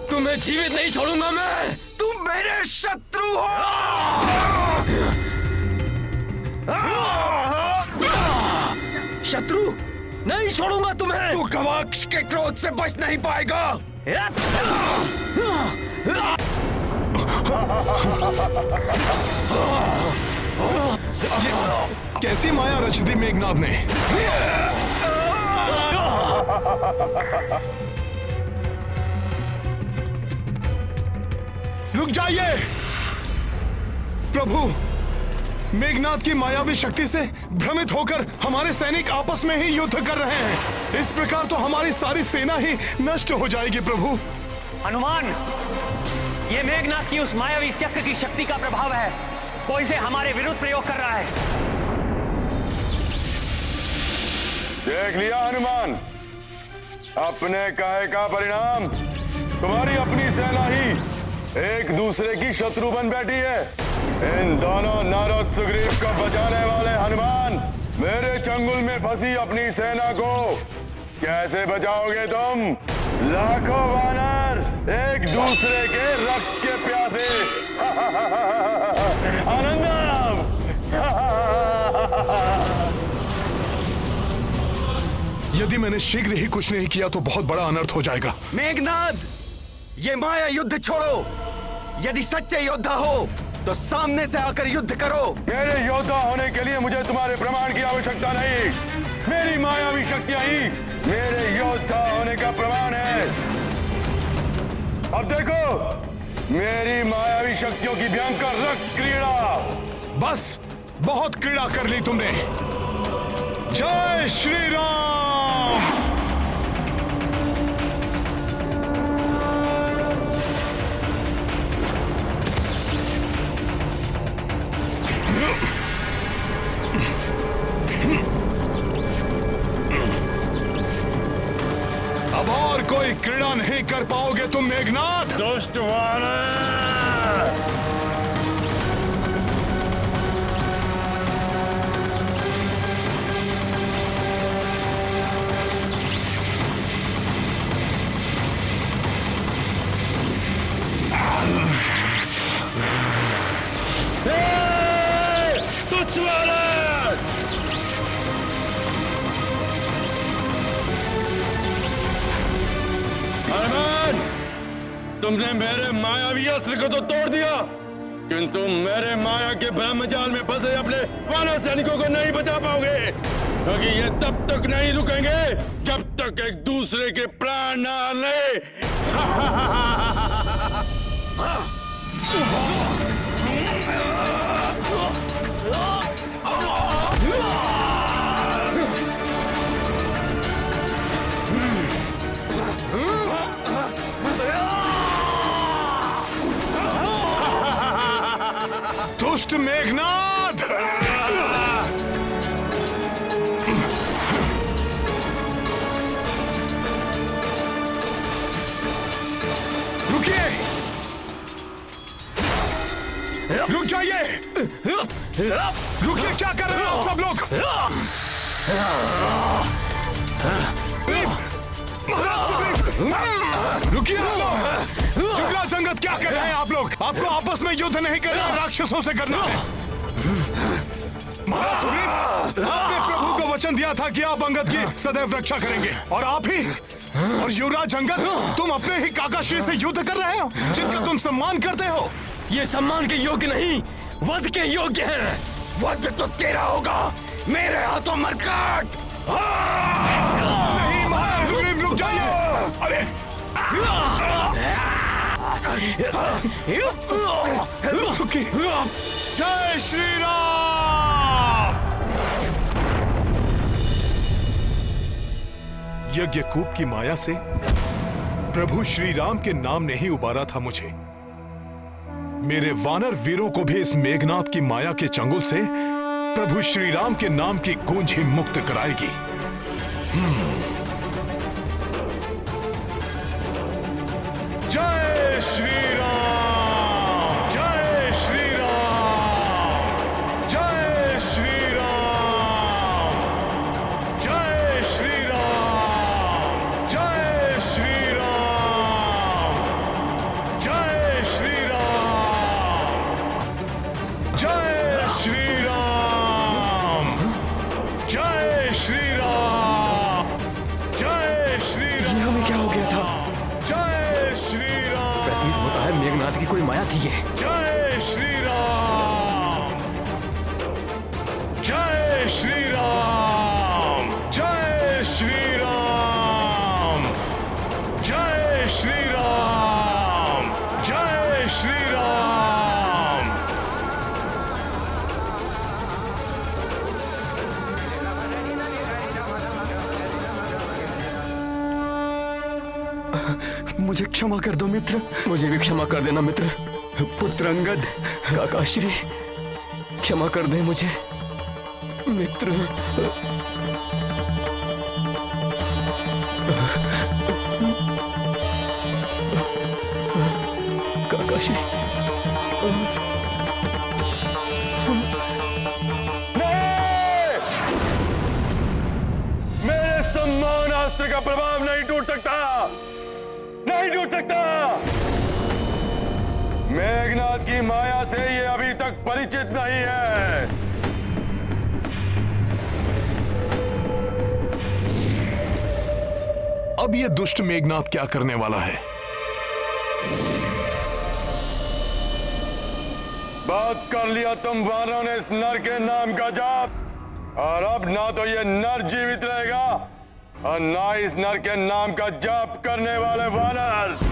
तुम्हें जीवित नहीं छोड़ूंगा मैं। तुम मेरे शत्रु हो। शत्रु नहीं छोड़ूंगा तुम्हें। तू गवाक्ष के क्रोध से बच नहीं पाएगा। कैसी माया रच दी मेघनाद ने। रुक जाइए प्रभु, मेघनाद की मायावी शक्ति से भ्रमित होकर हमारे सैनिक आपस में ही युद्ध कर रहे हैं। इस प्रकार तो हमारी सारी सेना ही नष्ट हो जाएगी प्रभु। हनुमान, ये मेघनाद की उस मायावी चक्र की शक्ति का प्रभाव है। कोई इसे हमारे विरुद्ध प्रयोग कर रहा है। देख लिया हनुमान, अपने कहे का परिणाम। तुम्हारी अपनी सेना ही एक दूसरे की शत्रु बन बैठी है। इन दोनों नारद सुग्रीव को बचाने वाले हनुमान, मेरे चंगुल में फंसी अपनी सेना को कैसे बचाओगे तुम? लाखों वानर एक दूसरे के रक्त के प्यासे। आनंदम। यदि मैंने शीघ्र ही कुछ नहीं किया तो बहुत बड़ा अनर्थ हो जाएगा। मेघनाद, ये माया युद्ध छोड़ो। यदि सच्चे योद्धा हो तो सामने से आकर युद्ध करो। मेरे योद्धा होने के लिए मुझे तुम्हारे प्रमाण की आवश्यकता नहीं। मेरी मायावी शक्तियां ही मेरे योद्धा होने का प्रमाण है। अब देखो मेरी मायावी शक्तियों की भयंकर रक्त क्रीड़ा। बस बहुत क्रीड़ा कर ली तुमने। जय श्री राम। अब और कोई क्रीड़ा नहीं कर पाओगे तुम मेघनाद। दुष्ट वानर। तुच्छ वानर। हनुमान, तुमने मेरे मायावी अस्त्र को तो तोड़ दिया, किंतु मेरे माया के ब्रह्मजाल में फंसे अपने वानर सैनिकों को नहीं बचा पाओगे, क्योंकि ये तब तक नहीं रुकेंगे जब तक एक दूसरे के प्राण न ले। दुष्ट मेघनाद। रुकिए, रुक जाइए। रुकिए, क्या कर रहे हो आप सब लोग? रुकिए आप लोग। जुगला जंगत क्या कर रहे हैं आप लोग? आपको आपस में युद्ध नहीं करना, राक्षसों से करना है। महाराज सुग्रीव, आपने प्रभु को वचन दिया था कि आप अंगद की सदैव रक्षा करेंगे, और आप ही और युवराज अंगद तुम अपने ही काकाश्री से युद्ध कर रहे हो, जिनका तुम सम्मान करते हो। ये सम्मान के योग्य नहीं, वध के योग्य हैं। वध तो तेरा होगा, मेरे हाथों मरकट। नहीं महाराज सुग्रीव, रुक जाइए। अरे जय श्री राम। यज्ञकूप की माया से प्रभु श्री राम के नाम ने ही उबारा था मुझे। मेरे वानर वीरों को भी इस मेघनाद की माया के चंगुल से प्रभु श्री राम के नाम की गूंज ही मुक्त कराएगी। जय श्री राम, जय श्री राम, जय श्री राम, जय श्री राम, जय श्री राम। श्री ये हमें क्या हो गया था? जय श्री राम। प्रतीत होता है मेघनाथ की कोई माया थी ये। जय श्री राम। जय श्री राम। जय श्री राम। जय श्री राम। जय श्री राम। मुझे क्षमा कर दो मित्र, मुझे भी क्षमा कर देना मित्र। पुत्र अंगद, काका श्री, क्षमा कर दे मुझे मित्र। काका श्री, मेरे सम्मान अस्त्र का प्रभाव नहीं टूट सकता, नहीं टूट सकता। मेघनाथ की माया से ये अभी तक परिचित नहीं है। अब ये दुष्ट मेघनाथ क्या करने वाला है? बात कर लिया तुम वानरों ने इस नर के नाम का जाप, और अब ना तो ये नर जीवित रहेगा और ना इस नर के नाम का जाप करने वाले वानर।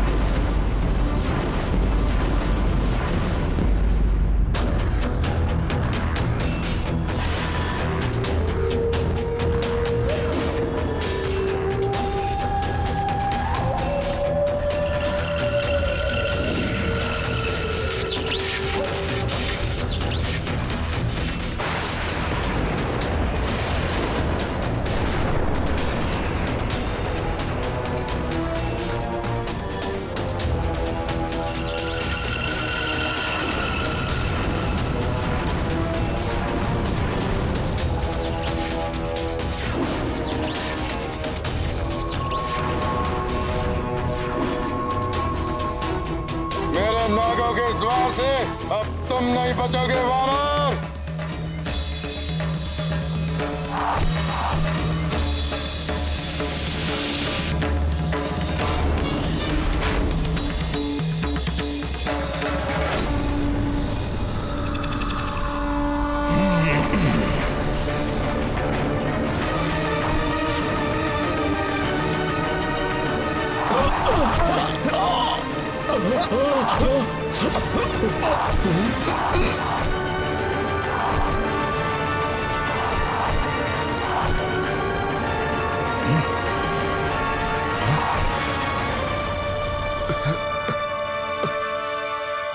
नागों के स्वार से अब तुम नहीं बचोगे वानर।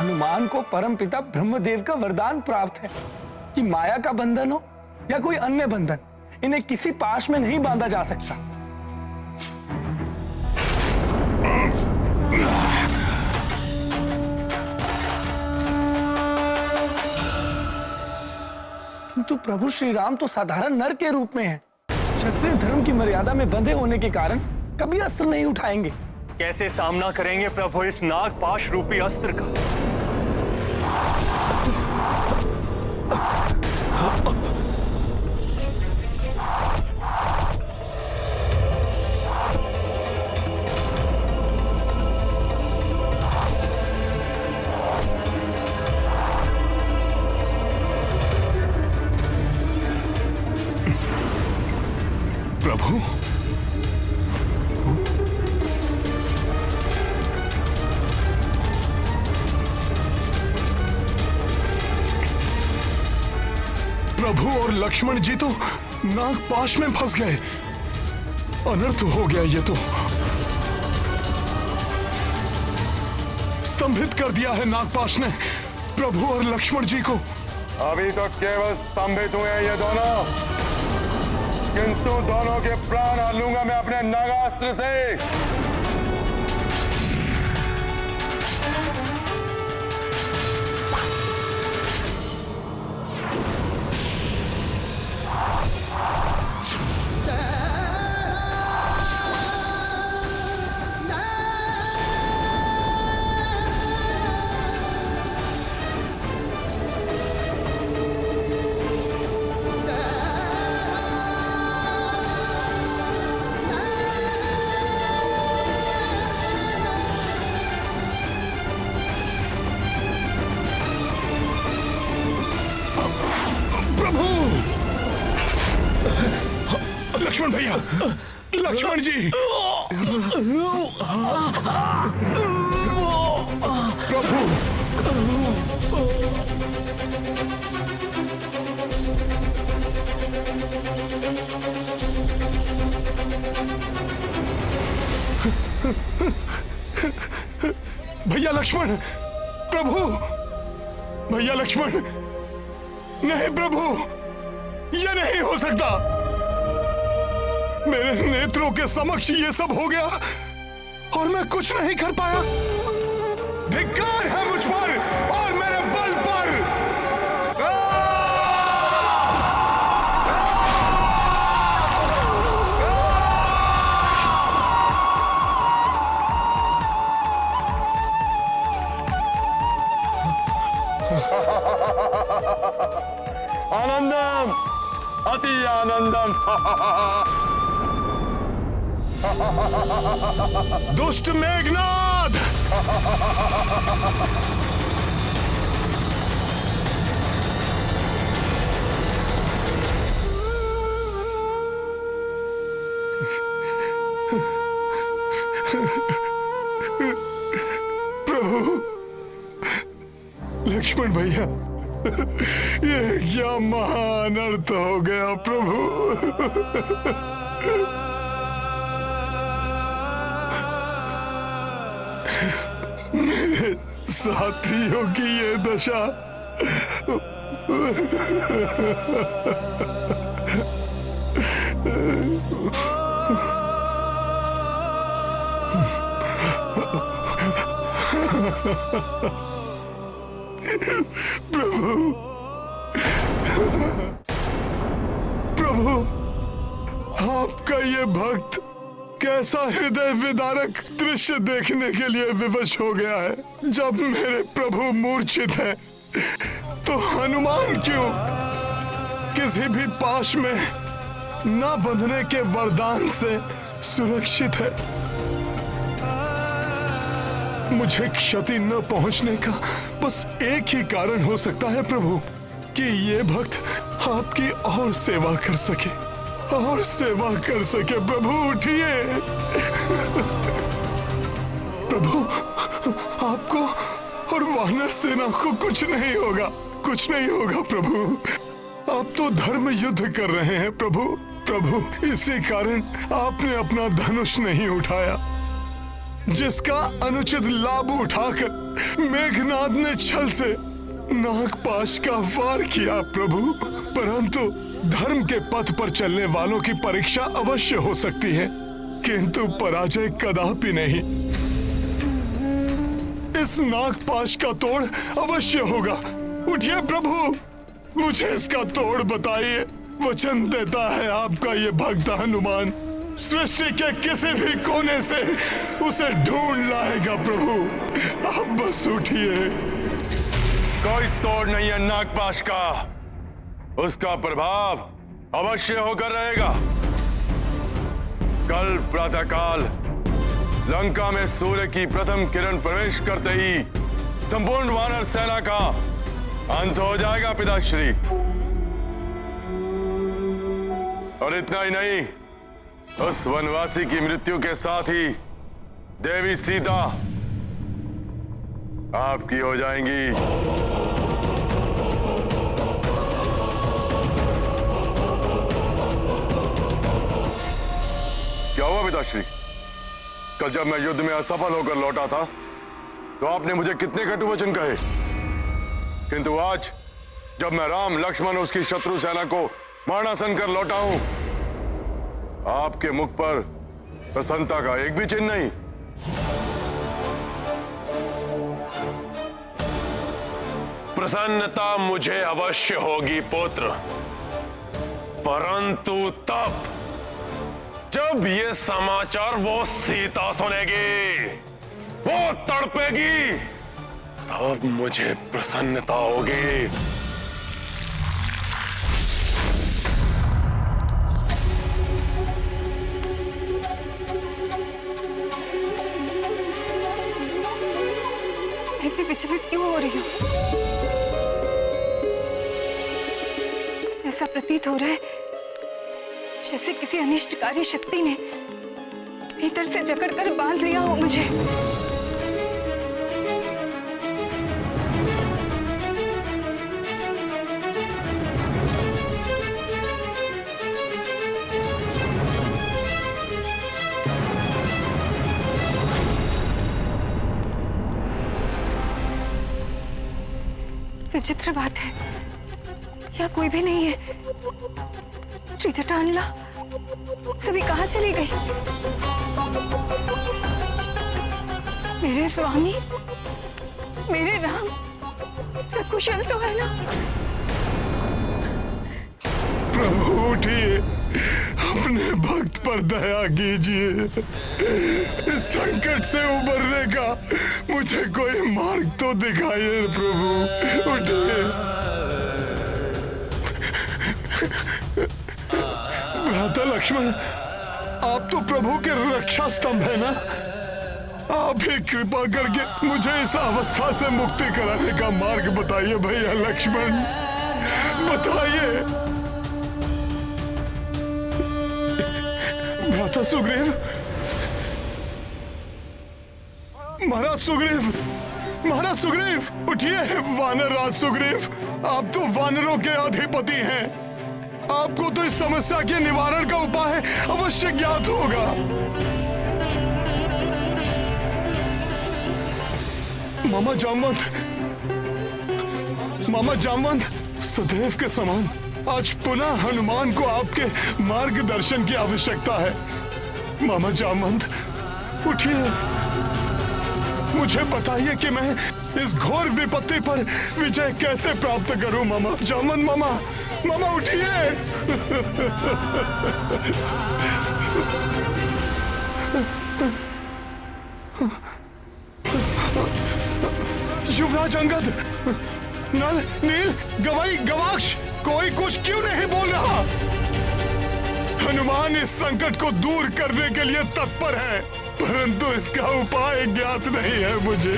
हनुमान को परमपिता ब्रह्मदेव का वरदान प्राप्त है कि माया का बंधन हो या कोई अन्य बंधन, इन्हें किसी पाश में नहीं बांधा जा सकता। किंतु प्रभु श्री राम तो साधारण नर के रूप में हैं। क्षत्रिय धर्म की मर्यादा में बंधे होने के कारण कभी अस्त्र नहीं उठाएंगे। कैसे सामना करेंगे प्रभु इस नागपाश रूपी अस्त्र का? प्रभु, प्रभु और लक्ष्मण जी तो नागपाश में फंस गए। अनर्थ हो गया ये तो। स्तंभित कर दिया है नागपाश ने प्रभु और लक्ष्मण जी को। अभी तो केवल स्तंभित हुए हैं ये दोनों, किंतु दोनों के प्राण हर लूंगा मैं अपने नागास्त्र से। लक्ष्मण भैया, लक्ष्मण जी। प्रभु, भैया लक्ष्मण, प्रभु, भैया लक्ष्मण, नहीं प्रभु, यह नहीं हो सकता। मेरे नेत्रों के समक्ष ये सब हो गया और मैं कुछ नहीं कर पाया। धिक्कार है मुझ पर और मेरे बल पर। आनंदम, अति आनंदम। दुष्ट मेघनाद, प्रभु, लक्ष्मण भैया, ये क्या महान अर्थ हो गया प्रभु। मेरे साथियों की ये दशा। प्रभु, प्रभु, आपका ये भक्त कैसा हृदय विदारक दृश्य देखने के लिए विवश हो गया है। जब मेरे प्रभु मूर्छित हैं, तो हनुमान क्यों किसी भी पाश में न बंधने के वरदान से सुरक्षित है। मुझे क्षति न पहुंचने का बस एक ही कारण हो सकता है प्रभु, कि ये भक्त आपकी और सेवा कर सके, और सेवा कर सके। प्रभु उठिए। प्रभु, आपको और वानर सेना को कुछ नहीं होगा, कुछ नहीं होगा प्रभु। आप तो धर्म युद्ध कर रहे हैं प्रभु। प्रभु, इसी कारण आपने अपना धनुष नहीं उठाया, जिसका अनुचित लाभ उठाकर मेघनाद ने छल से नागपाश का वार किया प्रभु। परंतु धर्म के पथ पर चलने वालों की परीक्षा अवश्य हो सकती है, किंतु पराजय कदापि नहीं। इस नागपाश का तोड़ अवश्य होगा। उठिए प्रभु, मुझे इसका तोड़ बताइए। वचन देता है आपका ये भक्त हनुमान सृष्टि के किसी भी कोने से उसे ढूंढ लाएगा प्रभु। आप बस उठिए। कोई तोड़ नहीं है नागपाश का, उसका प्रभाव अवश्य होकर रहेगा। कल प्रातःकाल लंका में सूर्य की प्रथम किरण प्रवेश करते ही संपूर्ण वानर सेना का अंत हो जाएगा पिताश्री। और इतना ही नहीं, उस वनवासी की मृत्यु के साथ ही देवी सीता आपकी हो जाएंगी। क्या हुआ पिताश्री? कल जब मैं युद्ध में असफल होकर लौटा था, तो आपने मुझे कितने कटु वचन कहे, किंतु आज जब मैं राम लक्ष्मण उसकी शत्रु सेना को मारणासन कर लौटा हूं, आपके मुख पर प्रसन्नता का एक भी चिन्ह नहीं। प्रसन्नता मुझे अवश्य होगी पुत्र, परंतु तब जब ये समाचार वो सीता सुनेगी, वो तड़पेगी, तब मुझे प्रसन्नता होगी। इतनी विचलित क्यों हो रही हूँ? ऐसा प्रतीत हो रहा है जैसे किसी अनिष्टकारी शक्ति ने भीतर से जकड़कर बांध लिया हो मुझे। विचित्र बात है, यहाँ कोई भी नहीं है। त्रिजटानला सभी कहाँ चली गई? मेरे स्वामी, मेरे राम सकुशल तो है ना? प्रभु उठिए, अपने भक्त पर दया कीजिए। इस संकट से उबरने का मुझे कोई मार्ग तो दिखाइए प्रभु, उठिए। भ्राता लक्ष्मण, आप तो प्रभु के रक्षा स्तंभ है ना? आप ही कृपा करके मुझे इस अवस्था से मुक्ति कराने का मार्ग बताइए भैया लक्ष्मण, बताइए। भ्राता सुग्रीव, महाराज सुग्रीव, महाराज सुग्रीव, उठिए। वानर राज सुग्रीव, आप तो वानरों के अधिपति हैं, आपको तो इस समस्या के निवारण का उपाय अवश्य ज्ञात होगा। मामा जामवंत, मामा जामवंत, सदैव के समान आज पुनः हनुमान को आपके मार्गदर्शन की आवश्यकता है। मामा जामवंत, उठिए, मुझे बताइए कि मैं इस घोर विपत्ति पर विजय कैसे प्राप्त करूं। मामा जामवंत, मामा, मामा उठिए। युवराज अंगद, नल, नील, गवाई, गवाक्ष, कोई कुछ क्यों नहीं बोल रहा? हनुमान इस संकट को दूर करने के लिए तत्पर है, परंतु इसका उपाय ज्ञात नहीं है मुझे।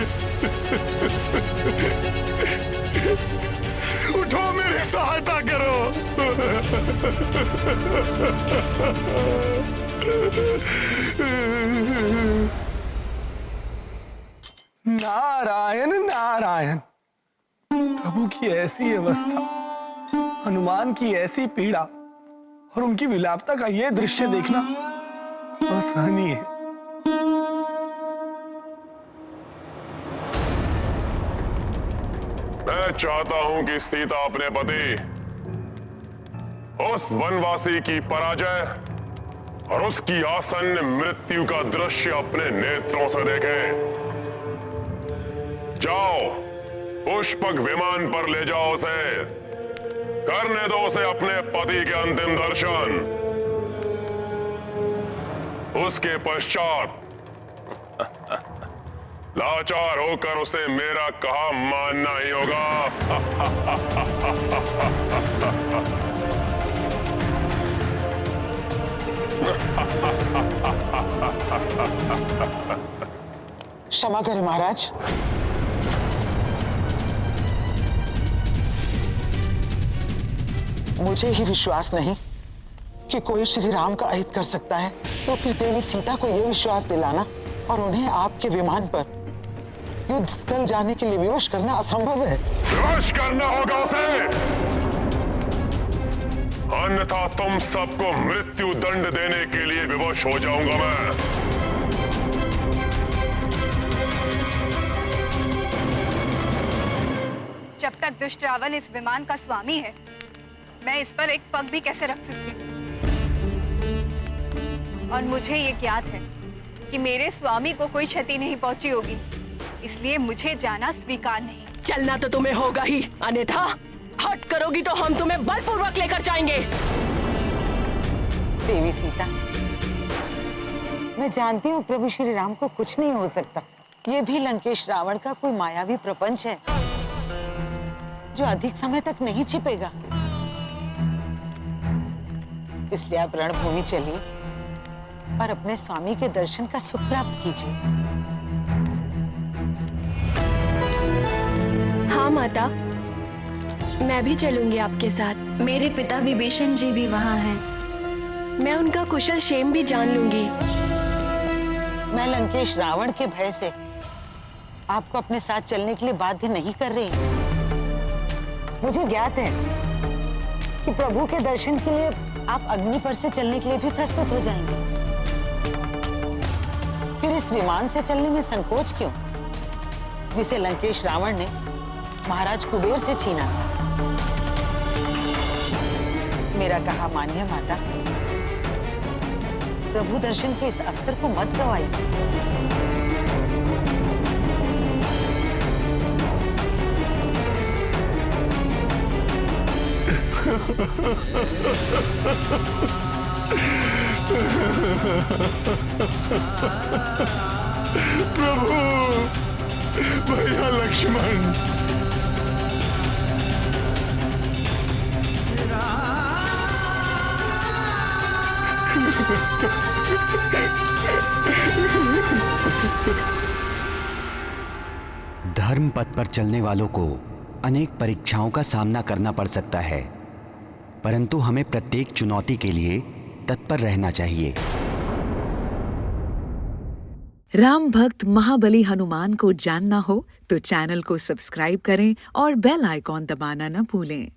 उठो, मेरी सहायता करो। नारायण नारायण। प्रभु की ऐसी अवस्था, हनुमान की ऐसी पीड़ा और उनकी विलापता का यह दृश्य देखना असहनीय है। मैं चाहता हूं कि सीता अपने पति उस वनवासी की पराजय और उसकी आसन्न मृत्यु का दृश्य अपने नेत्रों से देखे। जाओ, पुष्पक विमान पर ले जाओ उसे, करने दो उसे अपने पति के अंतिम दर्शन। उसके पश्चात लाचार होकर उसे मेरा कहा मानना ही होगा। क्षमा करें महाराज, मुझे ही विश्वास नहीं कि कोई श्री राम का अहित कर सकता है, तो फिर देवी सीता को यह विश्वास दिलाना और उन्हें आपके विमान पर युद्ध स्थल जाने के लिए विवश करना असंभव है। विवश करना होगा उसे, अन्यथा तुम सबको मृत्यु दंड देने के लिए विवश हो जाऊंगा मैं। जब तक दुष्ट रावण इस विमान का स्वामी है, मैं इस पर एक पग भी कैसे रख सकती हूँ? और मुझे ये ज्ञात है कि मेरे स्वामी को कोई क्षति नहीं पहुंची होगी, इसलिए मुझे जाना स्वीकार नहीं। चलना तो तुम्हें होगा ही, अन्यथा हट करोगी तो हम तुम्हें बलपूर्वक लेकर जाएंगे। देवी सीता, मैं जानती हूँ प्रभु श्री राम को कुछ नहीं हो सकता। ये भी लंकेश रावण का कोई मायावी प्रपंच है जो अधिक समय तक नहीं छिपेगा। इसलिए आप रणभूमि चलिए और अपने स्वामी के दर्शन का सुख प्राप्त कीजिए। हाँ माता, मैं भी चलूंगी आपके साथ। मेरे पिता विभीषण जी भी वहाँ हैं। मैं उनका कुशल क्षेम भी जान लूंगी। मैं लंकेश रावण के भय से आपको अपने साथ चलने के लिए बाध्य नहीं कर रही। मुझे ज्ञात है कि प्रभु के दर्शन के लिए आप अग्नि पर से चलने के लिए भी प्रस्तुत हो जाएंगे। फिर इस विमान से चलने में संकोच क्यों, जिसे लंकेश रावण ने महाराज कुबेर से छीना था? मेरा कहा मानिए माता, प्रभु दर्शन के इस अवसर को मत गवाइए। प्रभु, भैया लक्ष्मण, धर्म पथ पर चलने वालों को अनेक परीक्षाओं का सामना करना पड़ सकता है, परंतु हमें प्रत्येक चुनौती के लिए तत्पर रहना चाहिए। राम भक्त महाबली हनुमान को जानना हो तो चैनल को सब्सक्राइब करें और बेल आइकॉन दबाना न भूलें।